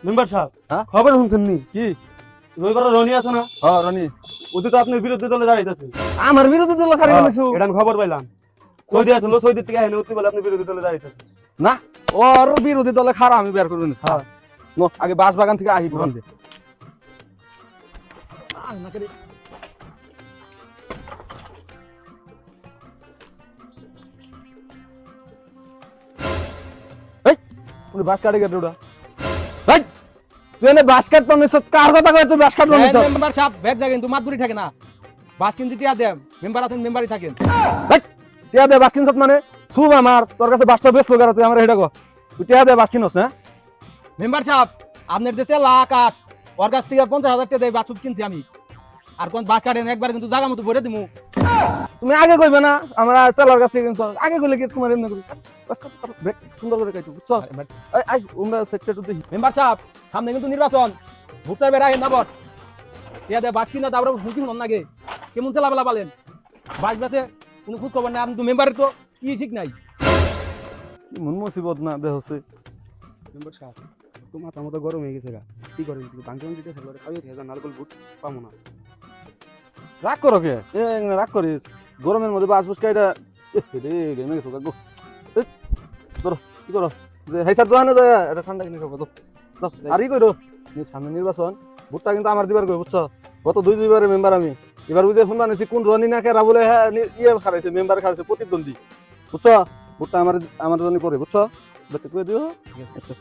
Member সাহেব হ্যাঁ? খবর শুনছেন নি কি রবিবার রনি আছে না হ্যাঁ রনি ওদের তো আপনার বিরুদ্ধে দলে দাঁড়াইতেছে আমার বিরুদ্ধে দল খারি বানাইছো এটা আমি খবর পাইলাম সৌদি আসলো সৌদির থেকে আইনে উঠতে বলে আপনি বিরোধী দলে দাঁড়াইতেছে না ওর বিরোধী দলে খারা আমি বের করে নিছি হ্যাঁ। নো আগে বাস বাগান থেকে আহি কোন দে এই উনি বাস কাটে গেট ওটা এই তুই এনে বাস কাট পানিস কার কথা কয় তুই বাস কাট পানিস মেম্বার সাহেব ব্যাগ যায় কিন্তু মাতবুরি থাকে না বাস কিনছি টিয়া দেন মেম্বার আছেন মেম্বারই থাকেন এই টিয়া দে বাস কিনছত মানে সুব আমার তোর কাছে বাসটা বেশ লোক তুই আমার হেডা কো তুই টিয়া দে বাস কিনছ না মেম্বার সাহেব আপনার দেশে আকাশ ওর কাছ থেকে 50,000 টাকা দেয় বাছুর কিনছি আমি আর কোন বাস কাটেন একবার কিন্তু জায়গা মতো ভরে দিমু তুমি আগে কইবে না আমরা চালার কাছে কিনছ আগে কইলে কি তোমার এমনি করি বাস কাট বেক সুন্দর করে কাইতো বুঝছ এই আই উমরা সেক্টর দেখি মেম্বার সাহেব সামনে কিন্তু নির্বাচন ভোট চাইবে রাখেন না বট টিয়া দেয় বাস কিনা তারপরে হুঁকি হন নাগে কেমন চালাবেলা পালেন বাস বাসে কোনো খোঁজ খবর নাই আপনি তো মেম্বারের তো কি ঠিক নাই কি মন মুসিবত না দেহ হচ্ছে মেম্বার সাহেব তো মাথা মতো গরম হয়ে গেছে গা কি করেন বাংলা দিতে থাকলে খাইয়ে খেয়ে যান নারকল ভোট পাবো না রাগ করো কে রাগ করিস গরমের মধ্যে বাস বুস কাইটা রে গেমে গেছো গো ধরো কি করো যে হাইসার দোকানে যায় এটা ঠান্ডা কিনে খাবো তো আর ই কইরো সামনে নির্বাচন ভোটটা কিন্তু আমার দিবার কই বুঝছো গত দুইবারের মেম্বার আমি এবার বুঝে ফোন বানাইছি কোন রনি না কেরা বলে হ্যাঁ ইয়ে খারাইছে মেম্বার খারাইছে প্রতিদ্বন্দ্বী বুঝছো ভোটটা আমার জন্য করে বুঝছো দেখতে কই দিও আচ্ছা